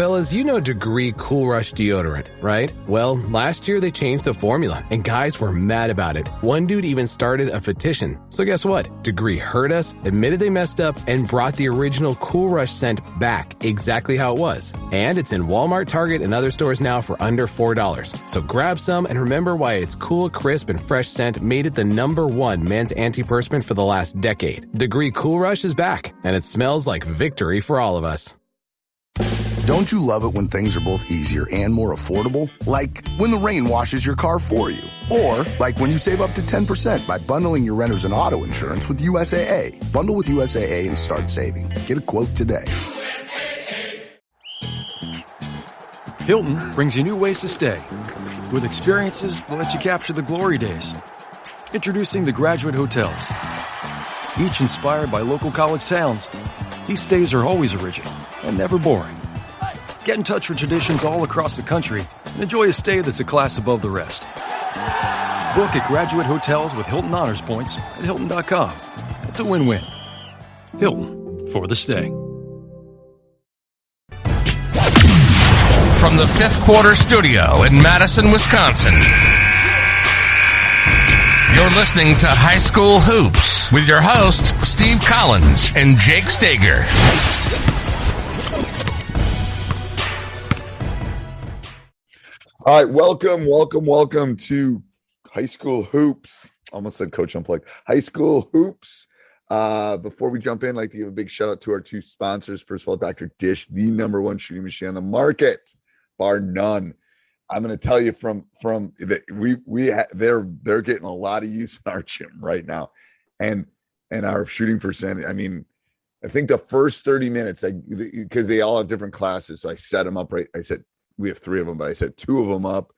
Fellas, you know Degree Cool Rush deodorant, right? Well, last year they changed the formula, and guys were mad about it. One dude even started a petition. So guess what? Degree heard us, admitted they messed up, and brought the original Cool Rush scent back exactly how it was. And it's in Walmart, Target, and other stores now for under $4. So grab some and remember why its cool, crisp, and fresh scent made it the #1 men's antiperspirant for the last decade. Degree Cool Rush is back, and it smells like victory for all of us. Don't you love it when things are both easier and more affordable? Like when the rain washes your car for you. Or like when you save up to 10% by bundling your renters and auto insurance with USAA. Bundle with USAA and start saving. Get a quote today. Hilton brings you new ways to stay. With experiences that let you capture the glory days. Introducing the Graduate Hotels. Each inspired by local college towns, these stays are always original and never boring. Get in touch with traditions all across the country and enjoy a stay that's a class above the rest. Book at Graduate Hotels with Hilton Honors Points at Hilton.com. It's a win-win. Hilton, for the stay. From the Fifth Quarter Studio in Madison, Wisconsin, you're listening to High School Hoops with your hosts, Steve Collins and Jake Stager. All right, welcome to High School Hoops. Almost said Coach Unplugged. High School Hoops. Before we jump in, I'd like to give a big shout out to our two sponsors. First of all, Dr. Dish, the #1 shooting machine on the market, bar none. I'm going to tell you they're getting a lot of use in our gym right now, and our shooting percentage. I mean, I think the first 30 minutes, because they all have different classes, so I set them up right. I said. We have 3 of them, but I set 2 of them up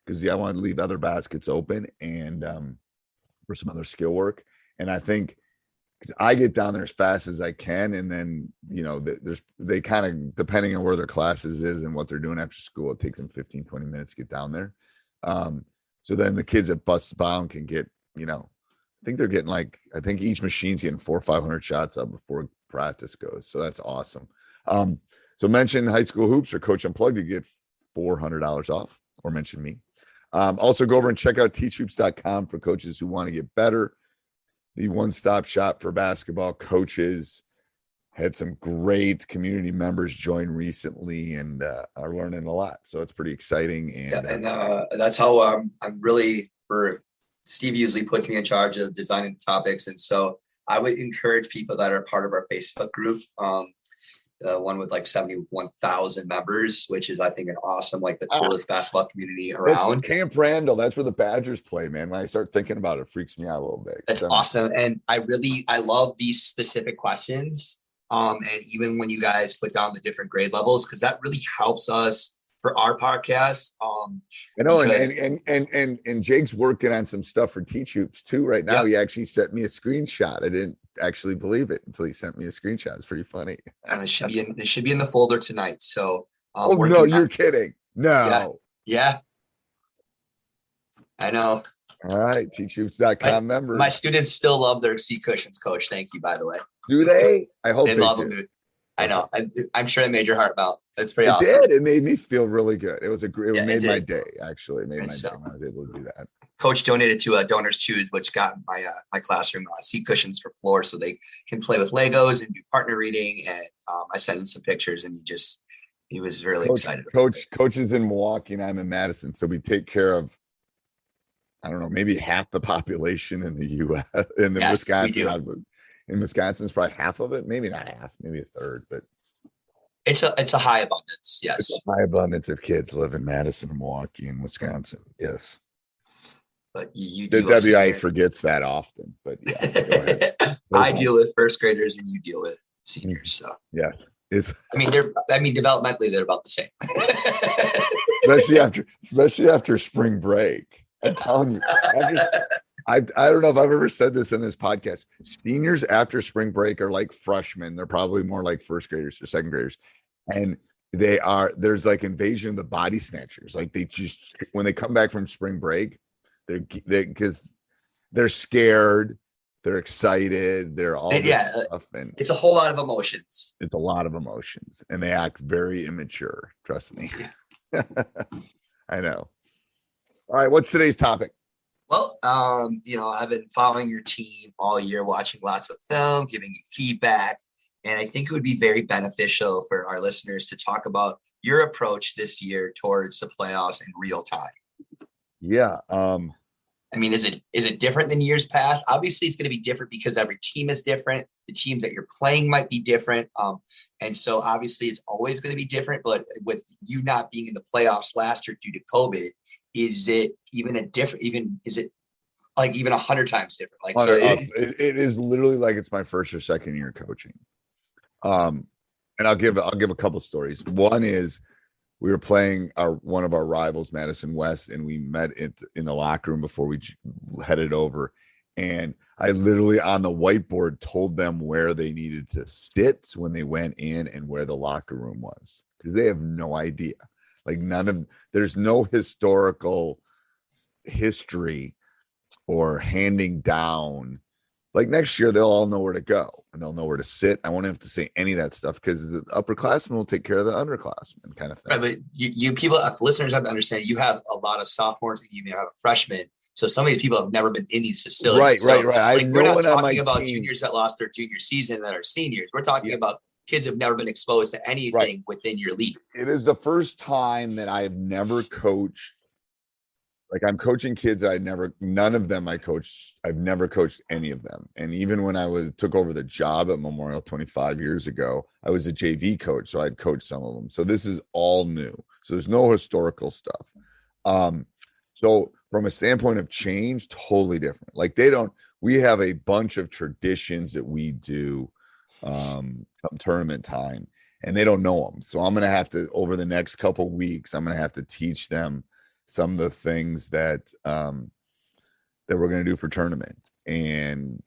because I wanted to leave other baskets open and for some other skill work. And I think because I get down there as fast as I can, and then they kind of, depending on where their classes is and what they're doing after school, it takes them 15-20 minutes to get down there. So then the kids at Bus Bound can get, I think they're getting I think each machine's getting 400 or 500 shots up before practice goes. So that's awesome. So mention High School Hoops or Coach Unplugged to get $400 off, or mention me. Also go over and check out teachhoops.com for coaches who want to get better. The one-stop shop for basketball coaches. Had some great community members join recently and are learning a lot. So it's pretty exciting. And that's how I'm really, Steve usually puts me in charge of designing the topics. And so I would encourage people that are part of our Facebook group, the one with 71,000 members, which is, I think, an awesome, the coolest basketball community around. Camp Randall, that's where the Badgers play, man. When I start thinking about it, it freaks me out a little bit. That's awesome. And I love these specific questions. And even when you guys put down the different grade levels, because that really helps us for our podcast. I know, and Jake's working on some stuff for Teach Hoops too right now. He actually sent me a screenshot. I didn't actually believe it until he sent me a screenshot. It's pretty funny. And it should be in the folder tonight. So no, you're kidding. No. Yeah. I know. All right, teachhoops.com members. My students still love their seat cushions, Coach. Thank you, by the way. Do they? I hope they love them, dude. I know. I'm sure it made your heart melt. It's pretty awesome. It did. It made me feel really good. It made my day, actually. It made my day when I was able to do that. Coach donated to Donors Choose, which got my classroom seat cushions for floor so they can play with Legos and do partner reading. And I sent him some pictures, and he was really excited. Coach is in Milwaukee, and I'm in Madison. So we take care of, I don't know, maybe half the population in the U.S. Wisconsin. In Wisconsin, it's probably half of it, maybe not half, maybe a third, but it's a high abundance. Yes, it's a high abundance of kids live in Madison, Milwaukee, and Wisconsin. Yes, but the WI forgets that often. But yeah, go ahead. I deal with first graders, and you deal with seniors. So yeah, developmentally they're about the same. especially after spring break. I'm telling you. I don't know if I've ever said this in this podcast. Seniors after spring break are like freshmen. They're probably more like first graders or second graders. And there's invasion of the body snatchers. When they come back from spring break, because they're scared. They're excited. They're all this stuff. And it's a whole lot of emotions. It's a lot of emotions. And they act very immature. Trust me. I know. All right. What's today's topic? Well, I've been following your team all year, watching lots of film, giving you feedback. And I think it would be very beneficial for our listeners to talk about your approach this year towards the playoffs in real time. Yeah. I mean, is it different than years past? Obviously, it's going to be different because every team is different. The teams that you're playing might be different. And so obviously it's always going to be different. But with you not being in the playoffs last year due to COVID, is it even is it like even 100 times different? Like, so it is literally like it's my first or second year coaching. And I'll give a couple stories. One is we were playing one of our rivals, Madison West, and we met in the locker room before we headed over. And I literally on the whiteboard told them where they needed to sit when they went in and where the locker room was, because they have no idea. Like there's no historical history or handing down. Like next year, they'll all know where to go and they'll know where to sit. I won't have to say any of that stuff because the upperclassmen will take care of the underclassmen kind of thing. Right, but you people, listeners have to understand, you have a lot of sophomores and you even have a freshman. So some of these people have never been in these facilities. Right. Like, we're not talking about juniors that lost their junior season that are seniors. We're talking about kids who've never been exposed to anything within your league. It is the first time that I've never coached. Like I'm coaching kids I've never coached any of them. And even when took over the job at Memorial 25 years ago, I was a JV coach. So I'd coached some of them. So this is all new. So there's no historical stuff. So from a standpoint of change, totally different. Like we have a bunch of traditions that we do come tournament time and they don't know them. So I'm going to have to, over the next couple weeks, I'm going to have to teach them some of the things that we're going to do for tournament. And,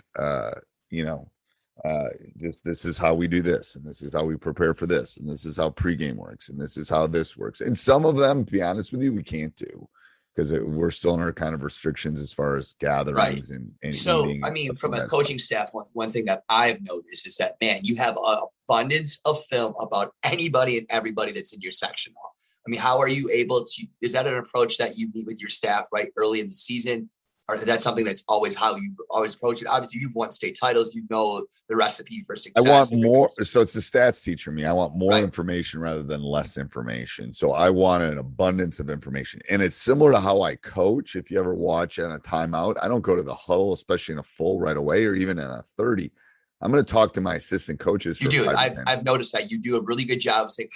just this is how we do this. And this is how we prepare for this. And this is how pregame works. And this is how this works. And some of them, to be honest with you, we can't do because we're still in our kind of restrictions as far as gatherings and so, I mean, from a coaching standpoint, one thing that I've noticed is that, man, you have an abundance of film about anybody and everybody that's in your sectional. I mean, how are you able to, is that an approach that you meet with your staff right early in the season? Or is that something that's always how you always approach it? Obviously, you've won state titles. You know the recipe for success. I want more. So it's the stats teacher me. I want more information rather than less information. So I want an abundance of information. And it's similar to how I coach. If you ever watch on a timeout, I don't go to the huddle, especially in a full right away or even in a 30. I'm going to talk to my assistant coaches. You do. I've noticed that you do a really good job of saying,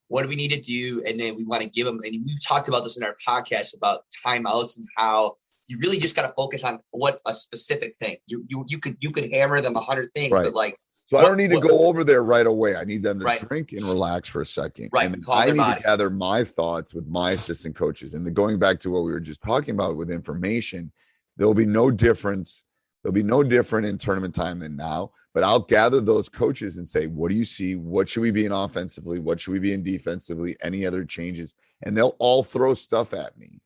what do we need to do? And then we want to give them, and we've talked about this in our podcast about timeouts and how you really just got to focus on what a specific thing. You could hammer them 100 things, but like. So I don't need to go over there right away. I need them to drink and relax for a second. Right. And I need to gather my thoughts with my assistant coaches. And then going back to what we were just talking about with information, there'll be no difference. There'll be no different in tournament time than now. But I'll gather those coaches and say, what do you see? What should we be in offensively? What should we be in defensively? Any other changes? And they'll all throw stuff at me.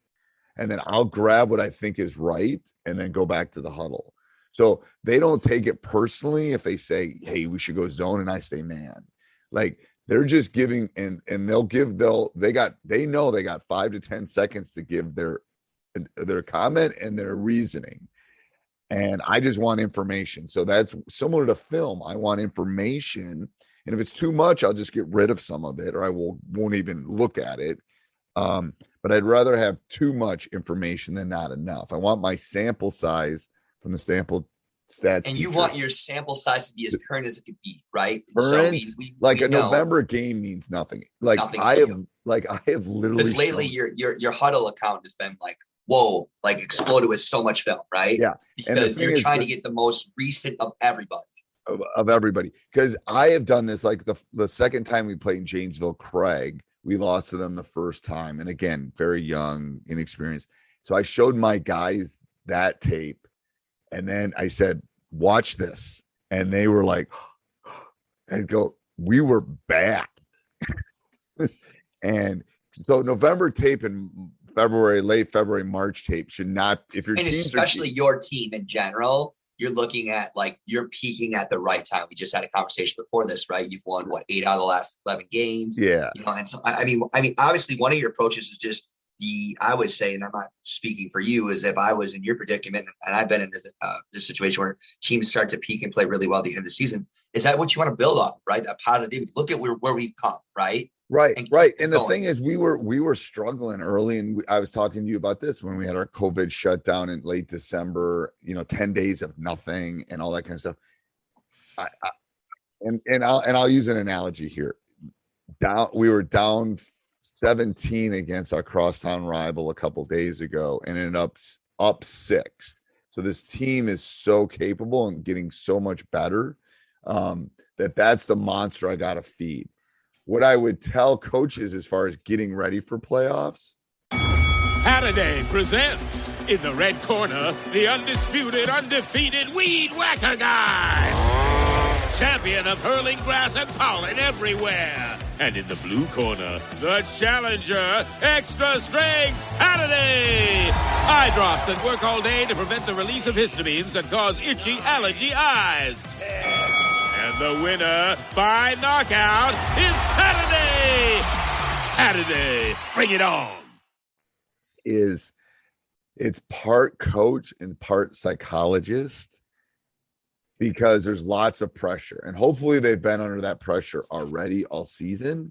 And then I'll grab what I think is right and then go back to the huddle. So they don't take it personally if they say, hey, we should go zone, and I say man. Like they're just giving and they know they got 5 to 10 seconds to give their comment and their reasoning. And I just want information. So that's similar to film. I want information. And if it's too much, I'll just get rid of some of it or I won't even look at it. But I'd rather have too much information than not enough. I want my sample size from the sample stats. And you want your sample size to be as current as it could be, right? Current, so we November game means nothing. Like I have literally. Because lately your huddle account has been like, whoa, like exploded with so much film, right? Yeah. Because you're trying to get the most recent of everybody. Of everybody. Because I have done this like the second time we played in Janesville, Craig, we lost to them the first time. And again, very young, inexperienced. So I showed my guys that tape. And then I said, watch this. And they were like, I'd go, we were bad. And so November tape and late February, March tape should not, if your and teams especially your team in general, you're looking at like you're peaking at the right time. We just had a conversation before this, right? You've won what 8 out of the last 11 games. Yeah. And so I mean, obviously one of your approaches is just I would say, and I'm not speaking for you, is if I was in your predicament and I've been in this situation where teams start to peak and play really well at the end of the season, is that what you want to build off of, right? That positivity. Look at where we've come, right? Right. And the going. thing is, we were struggling early, and I was talking to you about this when we had our COVID shutdown in late December, 10 days of nothing and all that kind of stuff. I'll use an analogy here. We were down 17 against our crosstown rival a couple days ago and ended up 6. So this team is so capable and getting so much better that's the monster I got to feed. What I would tell coaches as far as getting ready for playoffs. Halliday presents in the red corner, the undisputed, undefeated weed whacker guy. Champion of hurling grass and pollen everywhere. And in the blue corner, the challenger, extra strength Halliday. Eye drops that work all day to prevent the release of histamines that cause itchy allergy eyes. And the winner by knockout is Halliday. Halliday, bring it on. It's part coach and part psychologist, because there's lots of pressure, and hopefully they've been under that pressure already all season,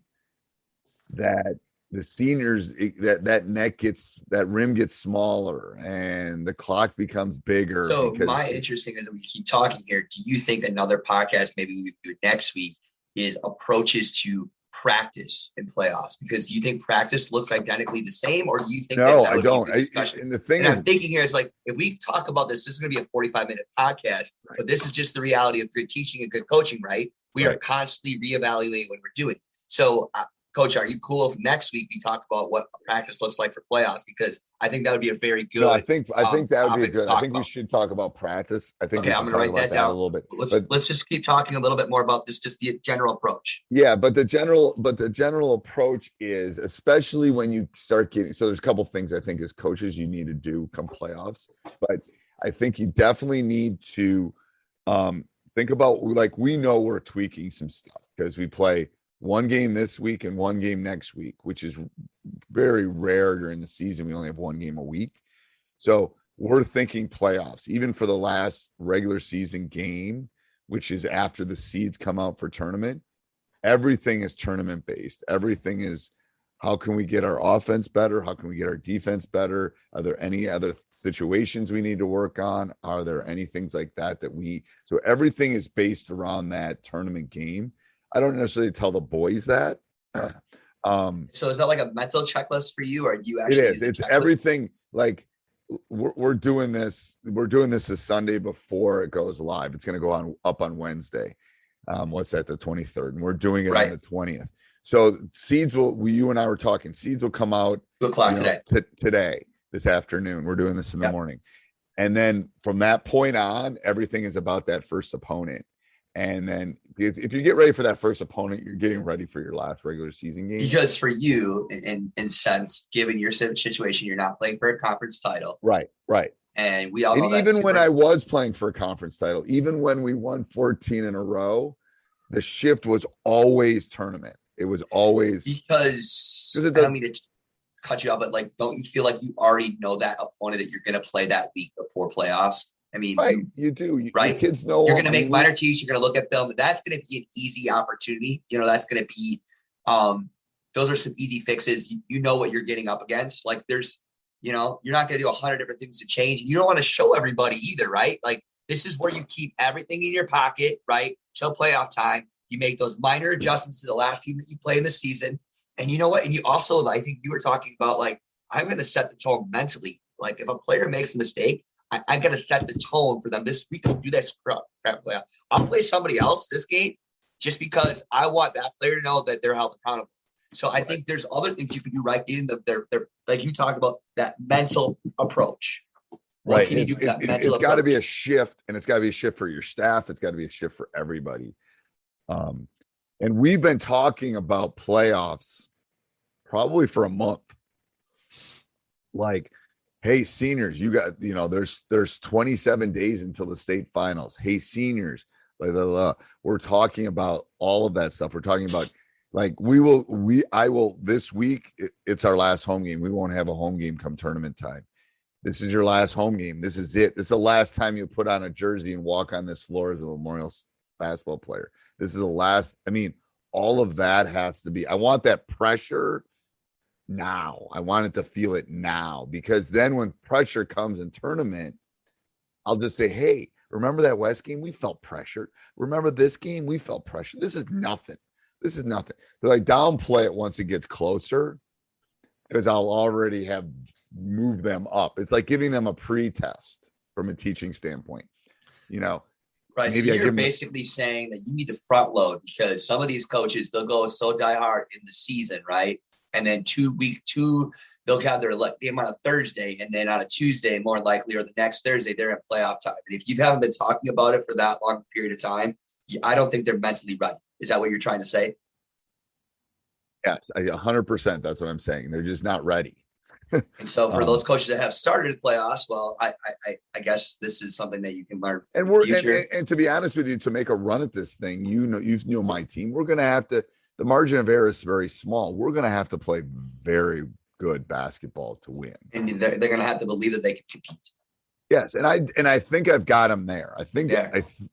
that the seniors, that rim gets smaller and the clock becomes bigger. So my interesting is that we keep talking here. Do you think another podcast maybe we do next week is approaches to practice in playoffs? Because do you think practice looks identically the same, or do you think no, that I don't. And the thing I'm thinking here is, like, if we talk about this is going to be a 45-minute podcast, right, but this is just the reality of good teaching and good coaching, right? We are constantly reevaluating what we're doing. So, Coach, are you cool if next week we talk about what practice looks like for playoffs? Because I think that would be a very good. No, I think that would be good. I think we should talk about practice. I think. Okay, I'm going to write that down a little bit. Let's just keep talking a little bit more about this, just the general approach. Yeah, but the general approach is, especially when you start getting. So there's a couple things I think as coaches you need to do come playoffs, but I think you definitely need to think about, like, we know we're tweaking some stuff because we play one game this week and one game next week, which is very rare during the season. We only have one game a week. So we're thinking playoffs, even for the last regular season game, which is after the seeds come out for tournament. Everything is tournament based. Everything is, how can we get our offense better? How can we get our defense better? Are there any other situations we need to work on? Are there any things like that so everything is based around that tournament game. I don't necessarily tell the boys that. So is that like a mental checklist for you, or you actually? It is. It's everything. Like, we're doing this. We're doing this the Sunday before it goes live. It's going to go up on Wednesday. What's that? The 23rd, and we're doing it on the 20th. So seeds you and I were talking. Seeds will come out 2 o'clock today, this afternoon. We're doing this in the morning, and then from that point on, everything is about that first opponent. And then if you get ready for that first opponent, you're getting ready for your last regular season game. Because for you, in sense, given your situation, you're not playing for a conference title. Right. And we all know that. Even when I was playing for a conference title, even when we won 14 in a row, the shift was always tournament. It was always. Because I don't mean to cut you off, but, like, don't you feel like you already know that opponent that you're going to play that week before playoffs? I mean, right, you do. Right? Kids know you're going to make minor tees. You're going to look at film. That's going to be an easy opportunity. That's going to be, those are some easy fixes. You know what you're getting up against. Like, there's, you're not going to do 100 different things to change. You don't want to show everybody either, right? Like, this is where you keep everything in your pocket, right? Till playoff time. You make those minor adjustments to the last team that you play in the season. And you know what? And you also, I think you were talking about, like, I'm going to set the tone mentally. Like, if a player makes a mistake, I got to set the tone for them. We can do that crap playoff. I'll play somebody else this game just because I want that player to know that they're held accountable. So I think there's other things you can do, right? In they're like you talked about, that mental approach. What can you do for that mental approach? It's got to be a shift, and it's got to be a shift for your staff. It's got to be a shift for everybody. And we've been talking about playoffs probably for a month. Like, Hey, seniors, you got, there's 27 days until the state finals. Hey, seniors, blah, blah, blah. We're talking about all of that stuff. We're talking about I will this week. It's our last home game. We won't have a home game come tournament time. This is your last home game. This is it. This is the last time you put on a jersey and walk on this floor as a Memorial basketball player. This is the last. I mean, all of that has to be. I want that pressure now. I wanted to feel it now, because then when pressure comes in tournament, I'll just say, hey, remember that West game? We felt pressure. Remember this game? We felt pressure. This is nothing. This is nothing. So I downplay it once it gets closer, because I'll already have moved them up. It's like giving them a pre-test from a teaching standpoint, Right. So you're basically saying that you need to front load, because some of these coaches, they'll go so die hard in the season, right? And then they'll have their game on a Thursday, and then on a Tuesday, more likely, or the next Thursday, they're at playoff time. And if you haven't been talking about it for that long period of time, I don't think they're mentally ready. Is that what you're trying to say? Yes, 100%. That's what I'm saying. They're just not ready. And so for those coaches that have started playoffs, well, I guess this is something that you can learn from the future. And to be honest with you, to make a run at this thing, you know my team, we're going to have to, the margin of error is very small. We're going to have to play very good basketball to win. And they're going to have to believe that they can compete. Yes. And I think I've got them there. I think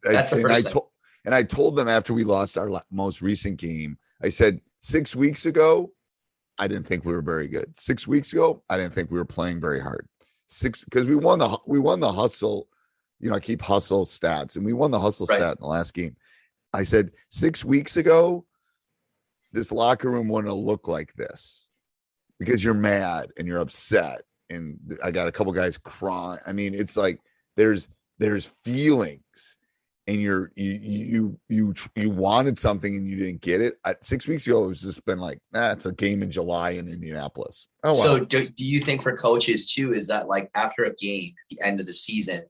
that's the first thing. And I told them after we lost our most recent game, I said, 6 weeks ago, I didn't think we were very good. 6 weeks ago, I didn't think we were playing very hard. Because we won the hustle. I keep hustle stats, and we won the hustle stat in the last game. I said 6 weeks ago, this locker room wouldn't look like this, because you're mad and you're upset, and I got a couple guys crying. I mean, it's like there's feelings, and you wanted something and you didn't get it. 6 weeks ago, it was just been like, it's a game in July in Indianapolis. Oh, so do you think for coaches too, is that like after a game at the end of the season,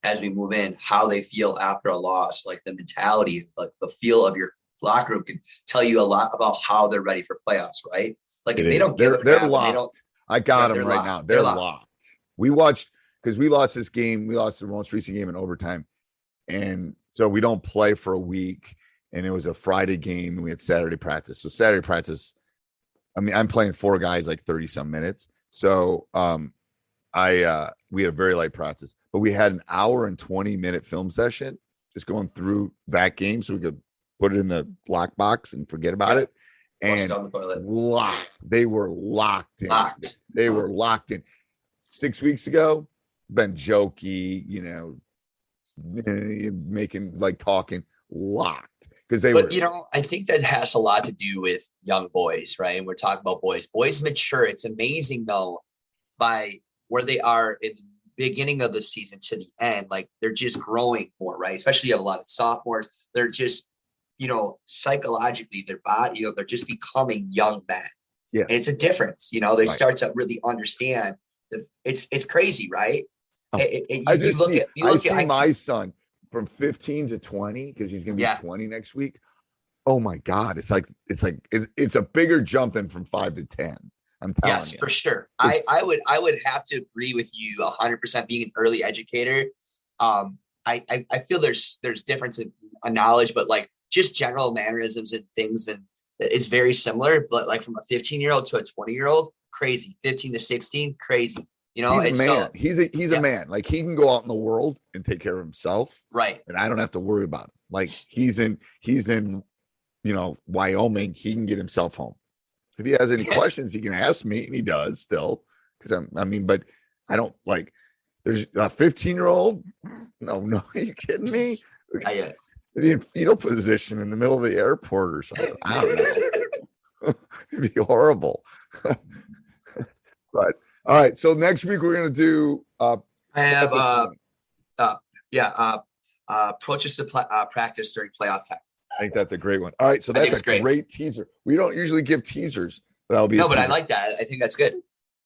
as we move in, how they feel after a loss, like the mentality, like the feel of your locker room can tell you a lot about how they're ready for playoffs, right? Like if they don't give a crap, locked. I got them right now. They're locked. We watched, because we lost this game. We lost the most recent game in overtime. And so we don't play for a week, and it was a Friday game, and we had Saturday practice. So Saturday practice, I mean, I'm playing 4 guys like 30 some minutes. So we had a very light practice, but we had an hour and 20-minute film session just going through that game, so we could put it in the lockbox and forget about it. And locked. They were locked in. They were locked in. 6 weeks ago, been jokey, making talking, locked, because they were. I think that has a lot to do with young boys, right? And we're talking about boys mature. It's amazing though, by where they are in the beginning of the season to the end, like they're just growing more, right? Especially you have a lot of sophomores. They're just, psychologically, their body, they're just becoming young men. Yeah, it's a difference. They start to really understand. It's crazy, right? I see my son from 15 to 20, because he's going to be 20 next week. Oh my God. It's a bigger jump than from 5 to 10. I'm telling you. Yes, for sure. I would have to agree with you 100%. Being an early educator, I feel there's difference in knowledge, but just general mannerisms and things, and it's very similar. But from a 15-year-old to a 20-year-old, crazy. 15 to 16, crazy. He's a man. So, he's a man. He can go out in the world and take care of himself. Right. And I don't have to worry about him. He's in Wyoming. He can get himself home. If he has any questions, he can ask me, and he does still. Because but I don't there's a 15-year-old. No, are you kidding me? In fetal position in the middle of the airport or something. I don't know. It'd be horrible. But all right, so next week we're going to do. I have approaches to practice during playoff time. I think that's a great one. All right, so that's a great teaser. We don't usually give teasers, but that'll be but I like that. I think that's good.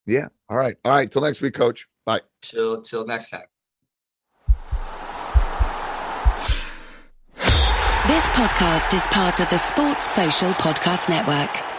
Yeah. All right. Till next week, Coach. Bye. Till next time. This podcast is part of the Sports Social Podcast Network.